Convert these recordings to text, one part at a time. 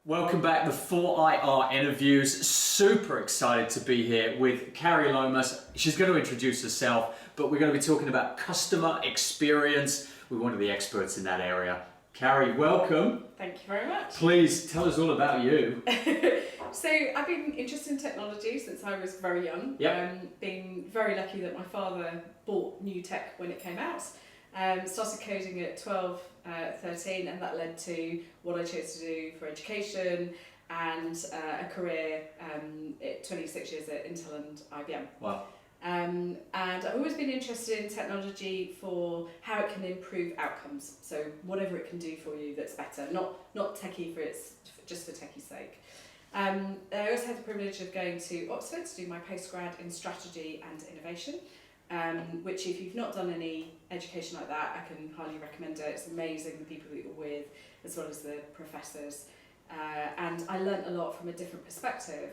Welcome back, the 4IR interviews. Super excited to be here with Carrie Lomas. She's going to introduce herself, but we're going to be talking about customer experience with one of the experts in that area. Carrie, welcome. Thank you very much. Please tell us all about you. So I've been interested in technology since I was very young. Yep. Been very lucky that my father bought new tech when it came out. Started coding at 12, 13, and that led to what I chose to do for education and a career at 26 years at Intel and IBM. Wow. And I've always been interested in technology for how it can improve outcomes. So whatever it can do for you that's better, not techie just for techie's sake. I also had the privilege of going to Oxford to do my postgrad in strategy and innovation. Which if you've not done any education like that, I can highly recommend it. It's amazing the people that you're with, as well as the professors. And I learnt a lot from a different perspective.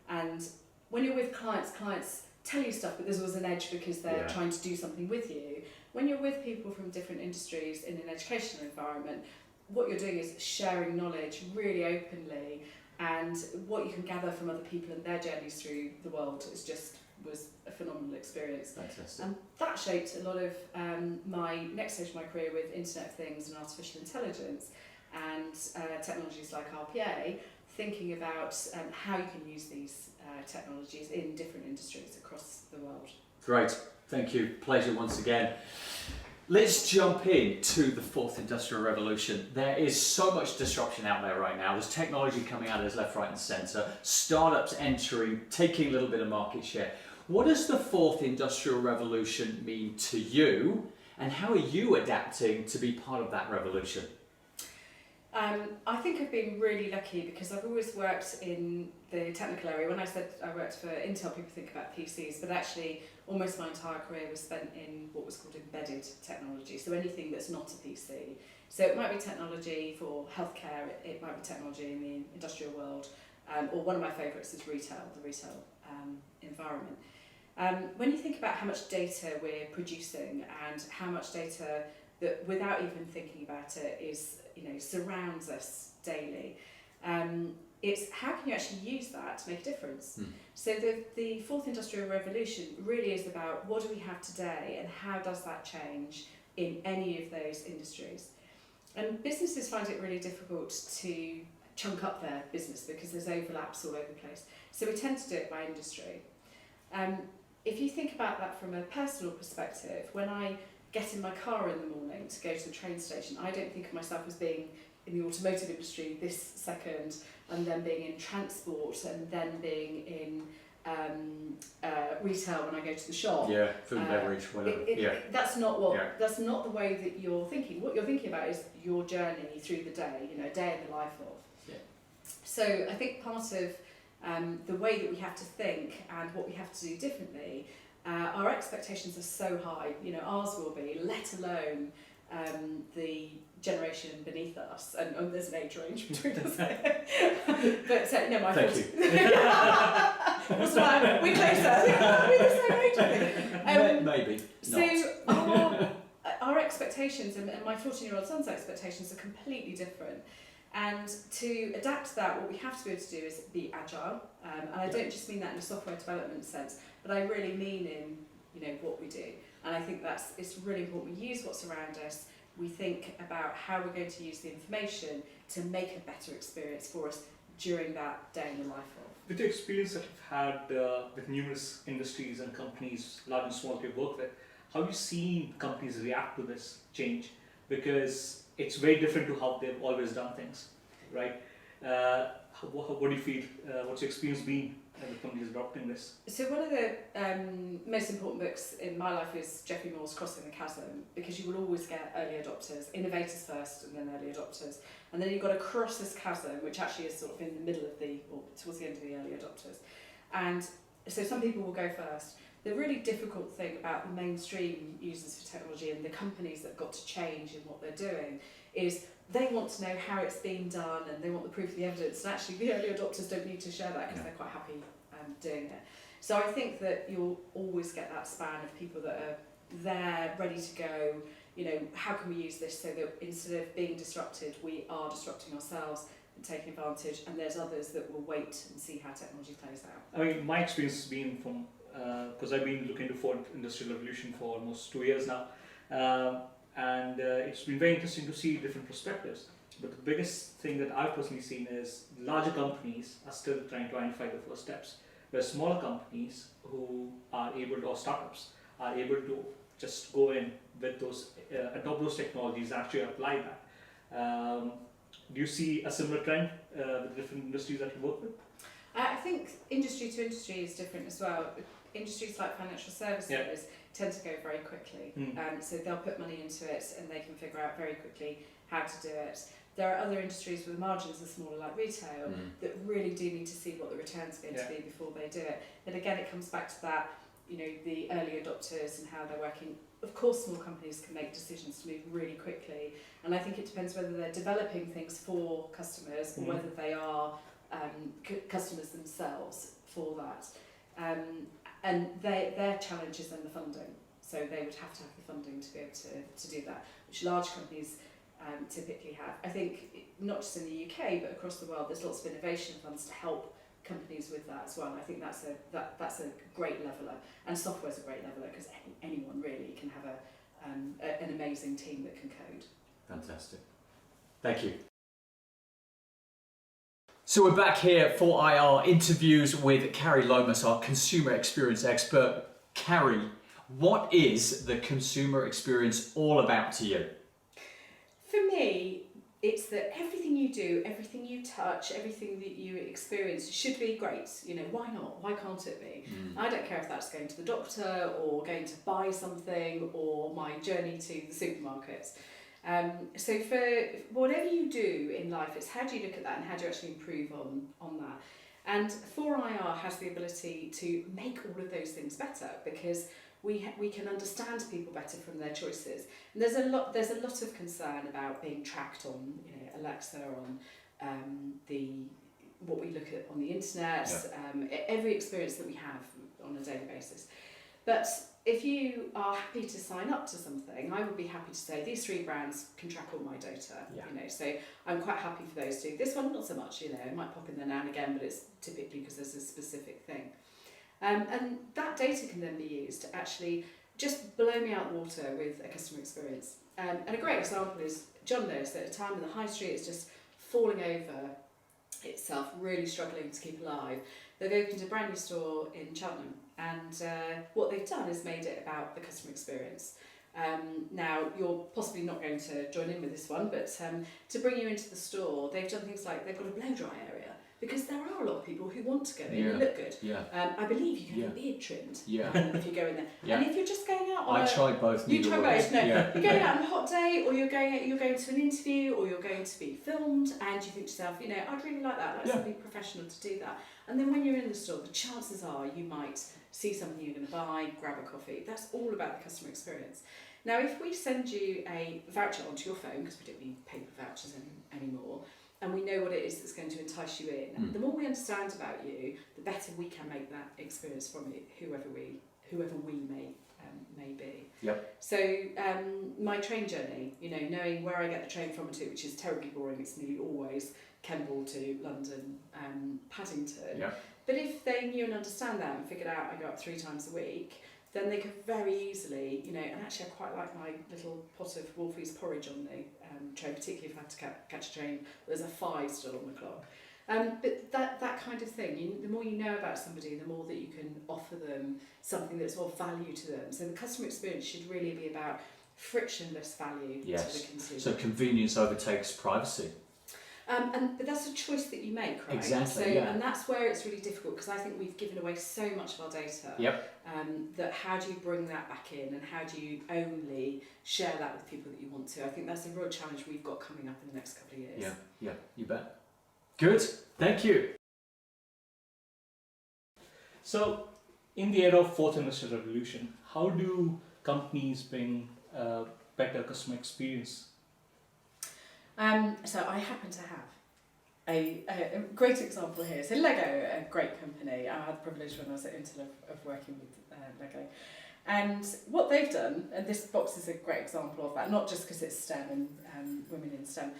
And when you're with clients tell you stuff, but there's always an edge because they're trying to do something with you. When you're with people from different industries in an educational environment, what you're doing is sharing knowledge really openly, and what you can gather from other people and their journeys through the world was a phenomenal experience. Fantastic. And that shaped a lot of my next stage of my career with Internet of Things and artificial intelligence and technologies like RPA, thinking about how you can use these technologies in different industries across the world. Great, thank you. Pleasure once again. Let's jump into the fourth industrial revolution. There is so much disruption out there right now. There's technology coming out of us left, right and centre, startups entering, taking a little bit of market share. What does the fourth industrial revolution mean to you, and how are you adapting to be part of that revolution? I think I've been really lucky because I've always worked in the technical area. When I said I worked for Intel, people think about PCs, but actually almost my entire career was spent in what was called embedded technology, so anything that's not a PC. So it might be technology for healthcare, it might be technology in the industrial world, or one of my favourites is retail, the retail environment. When you think about how much data we're producing and how much data that without even thinking about it surrounds us daily. It's how can you actually use that to make a difference? So the fourth industrial revolution really is about what do we have today and how does that change in any of those industries. And businesses find it really difficult to chunk up their business because there's overlaps all over the place. So we tend to do it by industry. If you think about that from a personal perspective, when I get in my car in the morning to go to the train station, I don't think of myself as being in the automotive industry this second, and then being in transport, and then being in retail when I go to the shop. Yeah, food and beverage, whatever. That's not the way that you're thinking. What you're thinking about is your journey through the day, a day in the life of. Yeah. So I think part of the way that we have to think and what we have to do differently, our expectations are so high, ours will be, let alone the generation beneath us, and there's an age range between us. But no, my Thank fault. you. What's that? We're closer. We're the same age, I think. Maybe. So our expectations and my 14-year-old son's expectations are completely different. And to adapt to that, what we have to be able to do is be agile. And I don't just mean that in a software development sense, but I really mean in what we do. And I think it's really important we use what's around us. We think about how we're going to use the information to make a better experience for us during that day in the life of. With the experience that you've had with numerous industries and companies, large and small, you've worked with, how have you seen companies react to this change? Because it's very different to how they've always done things, right? What do you feel? What's your experience been with companies adopting this? So one of the most important books in my life is Geoffrey Moore's Crossing the Chasm, because you will always get early adopters, innovators first and then early adopters. And then you've got to cross this chasm, which actually is sort of in the middle of or towards the end of the early adopters. And so some people will go first. The really difficult thing about the mainstream users for technology and the companies that have got to change in what they're doing is they want to know how it's being done and they want the proof of the evidence, and actually the early adoptors don't need to share that because they're quite happy doing it. So I think that you'll always get that span of people that are there, ready to go, how can we use this so that instead of being disrupted, we are disrupting ourselves taking advantage, and there's others that will wait and see how technology plays out. I mean, my experience has been from, because I've been looking to fourth industrial revolution for almost 2 years now, and it's been very interesting to see different perspectives. But the biggest thing that I've personally seen is larger companies are still trying to identify the first steps, where smaller companies who are able to, or startups, are able to just go in with those, adopt those technologies, actually apply that. Do you see a similar trend with different industries that you work with? I think industry to industry is different as well. Industries like financial services tend to go very quickly, so they'll put money into it and they can figure out very quickly how to do it. There are other industries where the margins are smaller, like retail, that really do need to see what the return's going to be before they do it. And again, it comes back to that, you know, the early adopters and how they're working. Of course, small companies can make decisions to move really quickly, and I think it depends whether they're developing things for customers or whether they are customers themselves for that. And their challenge is then the funding. So they would have to have the funding to be able to do that, which large companies typically have. I think not just in the UK but across the world, there's lots of innovation funds to help companies with that as well. And I think that's a great leveler, and software's a great leveler because anyone really can have an amazing team that can code. Fantastic. Thank you. So we're back here for IR interviews with Carrie Lomas, our consumer experience expert. Carrie, what is the consumer experience all about to you? For me, it's that everything you do, everything you touch, everything that you experience should be great. You know, why not? Why can't it be? I don't care if that's going to the doctor or going to buy something or my journey to the supermarket. So for whatever you do in life, it's how do you look at that and how do you actually improve on that. And 4IR has the ability to make all of those things better because we can understand people better from their choices. And there's a lot of concern about being tracked on, you know, Alexa, on what we look at on the internet, every experience that we have on a daily basis. But if you are happy to sign up to something, I would be happy to say these 3 brands can track all my data. You know, so I'm quite happy for those 2. This one, not so much. You know, it might pop in there now and again, but it's typically because there's a specific thing. And that data can then be used to actually just blow me out the water with a customer experience. And a great example is John Lewis, at a time when the high street is just falling over itself, really struggling to keep alive. They've opened a brand new store in Cheltenham, and what they've done is made it about the customer experience. Now, you're possibly not going to join in with this one, but to bring you into the store, they've done things like they've got a blow dry area, because there are a lot of people who want to go in and look good. I believe you can have your beard trimmed if you go in there. And if you're just going out on I tried both. You try both, no. You're going out on a hot day, or you're going to an interview, or you're going to be filmed, and you think to yourself, you know, I'd really like that, like something professional to do that. And then when you're in the store, the chances are you might see something you're going to buy, grab a coffee. That's all about the customer experience. Now, if we send you a voucher onto your phone, because we don't need paper vouchers anymore, and we know what it is that's going to entice you in, the more we understand about you, the better we can make that experience from you, whoever we may be. So my train journey, you know, knowing where I get the train from and to, which is terribly boring, it's nearly always Kemble to London, Paddington. But if they knew and understand that and figured out I go up 3 times a week, then they could very easily, you know, and actually I quite like my little pot of Wolfie's porridge on the train, particularly if I have to catch a train, there's a 5 still on the clock. But that kind of thing, the more you know about somebody, the more that you can offer them something that's of value to them. So the customer experience should really be about frictionless value to the consumer. So convenience overtakes privacy. But that's a choice that you make, right? Exactly. So, and that's where it's really difficult, because I think we've given away so much of our data. That how do you bring that back in, and how do you only share that with people that you want to? I think that's a real challenge we've got coming up in the next couple of years. Yeah, you bet. Good. Thank you. So, in the era of 4th Industrial Revolution, how do companies bring better customer experience? So I happen to have a great example here. So Lego, a great company. I had the privilege when I was at Intel of working with Lego. And what they've done, and this box is a great example of that, not just because it's STEM and women in STEM,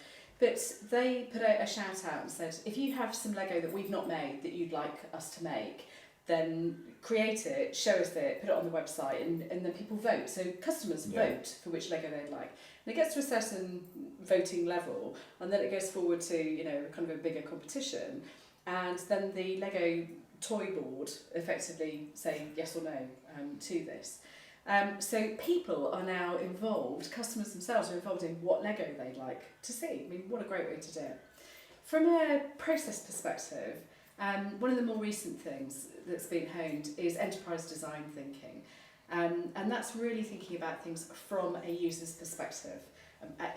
But they put a shout out and said, if you have some Lego that we've not made that you'd like us to make, then create it, show us it, put it on the website, and then people vote. So customers vote for which Lego they'd like. And it gets to a certain voting level, and then it goes forward to, you know, kind of a bigger competition. And then the Lego toy board effectively say yes or no to this. So people are now involved, customers themselves are involved in what Lego they'd like to see. I mean, what a great way to do it. From a process perspective, one of the more recent things that's been honed is enterprise design thinking. And that's really thinking about things from a user's perspective.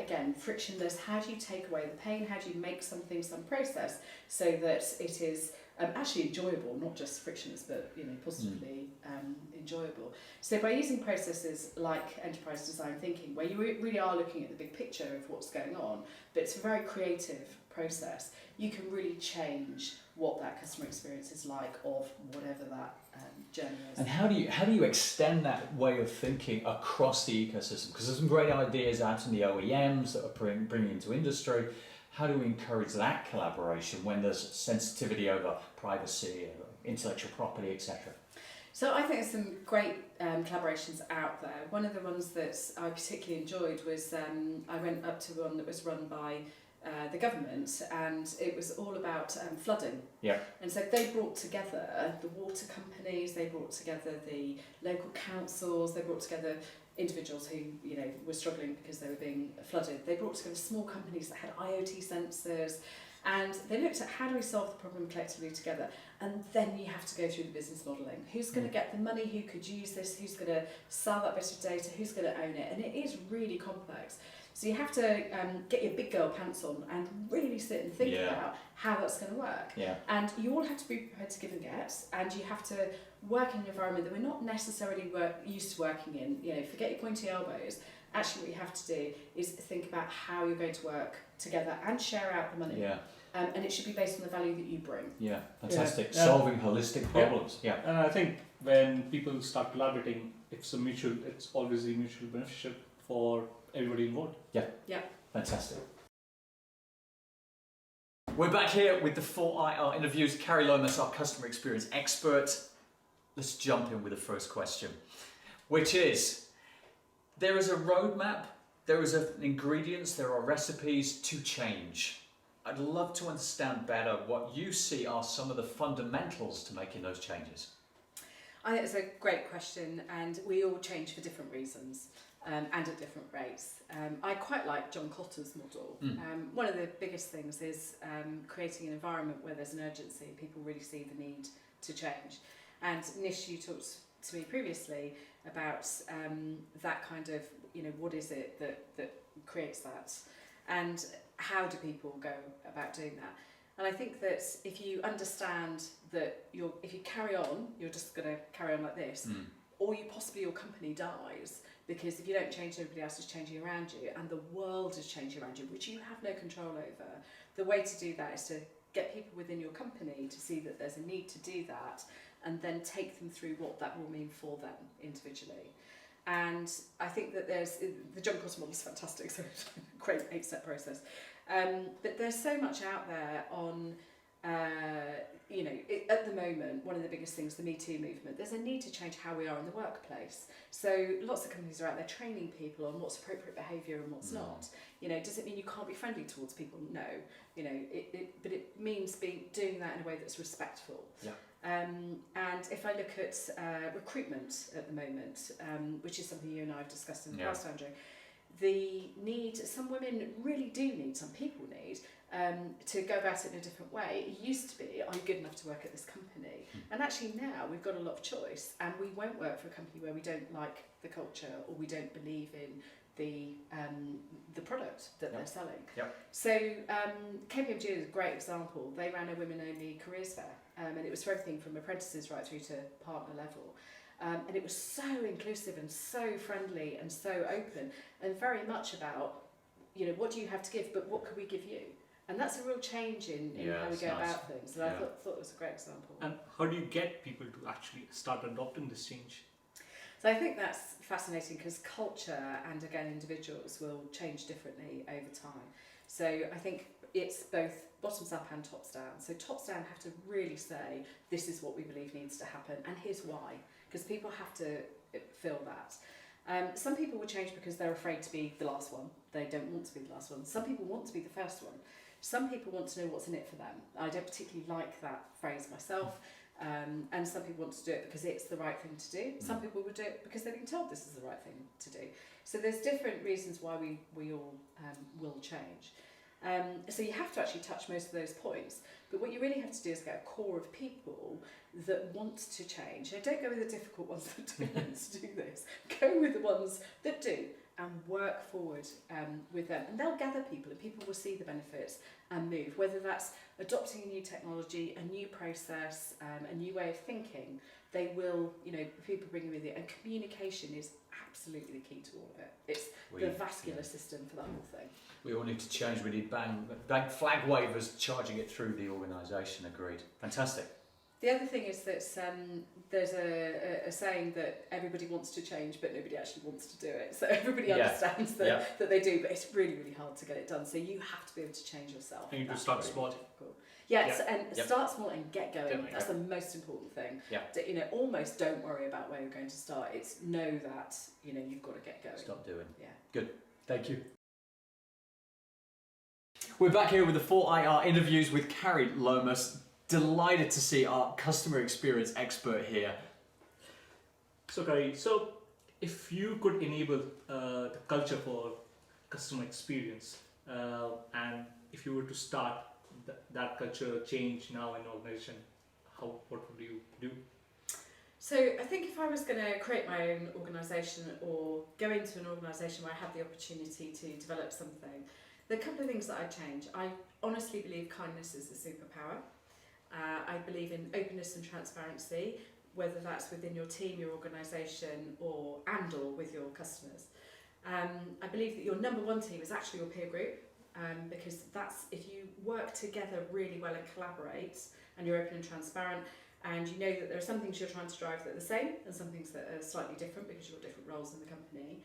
Again, frictionless, how do you take away the pain, how do you make something, some process, so that it is actually enjoyable, not just frictionless, but, you know, positively enjoyable. So by using processes like enterprise design thinking, where you really are looking at the big picture of what's going on, but it's a very creative process, you can really change what that customer experience is like of whatever that journey is. And how do you extend that way of thinking across the ecosystem? Because there's some great ideas out in the OEMs that are bringing into industry. How do we encourage that collaboration when there's sensitivity over privacy, intellectual property, etc.? So I think there's some great collaborations out there. One of the ones that I particularly enjoyed was I went up to one that was run by the government, and it was all about flooding. Yeah. And so they brought together the water companies, they brought together the local councils, they brought together individuals who, you know, were struggling because they were being flooded. They brought together small companies that had IoT sensors, and they looked at how do we solve the problem collectively together. And then you have to go through the business modelling. Who's going to get the money? Who could use this? Who's going to sell that bit of data? Who's going to own it? And it is really complex. So you have to get your big girl pants on and really sit and think about how that's going to work. Yeah. And you all have to be prepared to give and get, and you have to work in an environment that we're not necessarily used to working in. You know, forget your pointy elbows. Actually, what you have to do is think about how you're going to work together and share out the money. Yeah. And it should be based on the value that you bring. Yeah, fantastic. Yeah. Solving holistic problems. Yeah. And I think when people start collaborating, it's always mutually beneficial for everybody involved. Yeah. Fantastic. We're back here with the 4IR interviews. Carrie Lomas, our customer experience expert. Let's jump in with the first question, which is, there is a roadmap, there is ingredients, there are recipes to change. I'd love to understand better what you see are some of the fundamentals to making those changes. I think it's a great question, and we all change for different reasons and at different rates. I quite like John Cotter's model. One of the biggest things is creating an environment where there's an urgency, people really see the need to change. And Nish, you talked to me previously about that kind of, you know, what is it that creates that? And how do people go about doing that? And I think that if you understand that if you carry on, you're just going to carry on like this, or possibly your company dies, because if you don't change, everybody else is changing around you, and the world is changing around you, which you have no control over. The way to do that is to get people within your company to see that there's a need to do that, and then take them through what that will mean for them individually. And I think that the John Cotter model is fantastic, so it's a great 8-step process. But there's so much out there on, you know, at the moment, one of the biggest things, the Me Too movement, there's a need to change how we are in the workplace. So lots of companies are out there training people on what's appropriate behaviour and what's not. You know, does it mean you can't be friendly towards people? No. You know, but it means doing that in a way that's respectful. Yeah. And if I look at recruitment at the moment, which is something you and I have discussed in the past, Andrew, the need, some women really do need, some people need, to go about it in a different way. It used to be, are you good enough to work at this company? And actually now we've got a lot of choice, and we won't work for a company where we don't like the culture or we don't believe in the product that they're selling. So KPMG is a great example. They ran a women-only careers fair, and it was for everything from apprentices right through to partner level. And it was so inclusive and so friendly and so open, and very much about, you know, what do you have to give, but what could we give you? And that's a real change in how we go about things. And I thought it was a great example. And how do you get people to actually start adopting this change? So I think that's fascinating, because culture and, again, individuals will change differently over time. So I think it's both bottoms up and tops down. So tops down have to really say, this is what we believe needs to happen, and here's why, because people have to feel that. Some people will change because they're afraid to be the last one. They don't want to be the last one. Some people want to be the first one. Some people want to know what's in it for them. I don't particularly like that phrase myself. And some people want to do it because it's the right thing to do. Some people would do it because they've been told this is the right thing to do. So there's different reasons why we all will change. So you have to actually touch most of those points. But what you really have to do is get a core of people that want to change. And don't go with the difficult ones that don't want to do this. Go with the ones that do and work forward with them. And they'll gather people, and people will see the benefits and move. Whether that's adopting a new technology, a new process, a new way of thinking, they will, people bring them with you. And communication is absolutely the key to all of it. It's the vascular system for the whole thing. We all need to change. We need bang flag wavers charging it through the organisation. Agreed. Fantastic. The other thing is that there's a saying that everybody wants to change, but nobody actually wants to do it. So everybody understands that they do, but it's really, really hard to get it done. So you have to be able to change yourself. And you have to start small. Start small and get going. That's the most important thing. Yeah. Almost don't worry about where you're going to start. It's know that you've got to get going. Stop doing. Yeah. Good. Thank you. We're back here with the 4IR interviews with Carrie Lomas. Delighted to see our customer experience expert here. So Carrie, if you could enable the culture for customer experience, and if you were to start that culture change now in an organization, what would you do? So I think if I was going to create my own organisation or go into an organisation where I had the opportunity to develop something, there are a couple of things that I'd change. I honestly believe kindness is a superpower. I believe in openness and transparency, whether that's within your team, your organisation, or with your customers. I believe that your number one team is actually your peer group, because that's if you work together really well and collaborate, and you're open and transparent, and you know that there are some things you're trying to drive that are the same, and some things that are slightly different because you've got different roles in the company.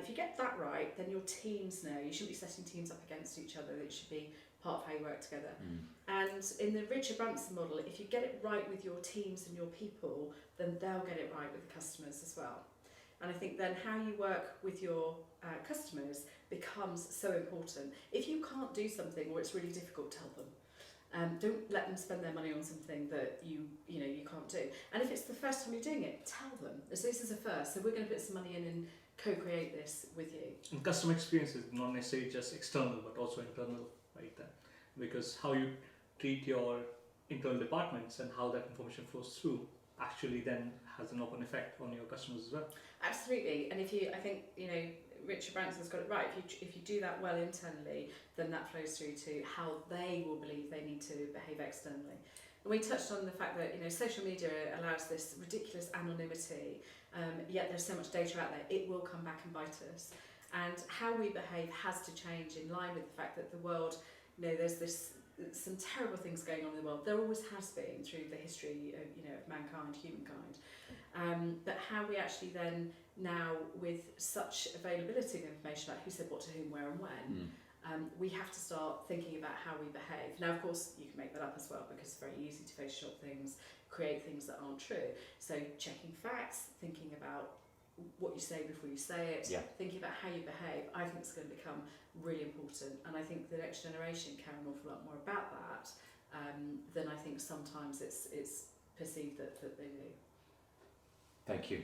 If you get that right, then your teams know. You shouldn't be setting teams up against each other. It should be part of how you work together. And in the Richard Branson model, if you get it right with your teams and your people, then they'll get it right with the customers as well. And I think then how you work with your customers becomes so important. If you can't do something or it's really difficult, tell them. Don't let them spend their money on something that you can't do. And if it's the first time you're doing it, tell them. So this is a first, so we're going to put some money in and co-create this with you. And customer experience is not necessarily just external, but also internal, right? Because how you treat your internal departments and how that information flows through actually then has an open effect on your customers as well. Absolutely, and I think Richard Branson's got it right. If you do that well internally, then that flows through to how they will believe they need to behave externally. And we touched on the fact that social media allows this ridiculous anonymity, yet there's so much data out there, it will come back and bite us. And how we behave has to change in line with the fact that the world, there's some terrible things going on in the world. There always has been through the history of mankind, humankind. But how we actually then now, with such availability of information about who said what to whom, where and when, we have to start thinking about how we behave. Now, of course, you can make that up as well because it's very easy to Photoshop things, create things that aren't true. So checking facts, thinking about what you say before you say it, thinking about how you behave, I think it's going to become really important. And I think the next generation care an awful lot more about that than I think sometimes it's perceived that they do. Thank you.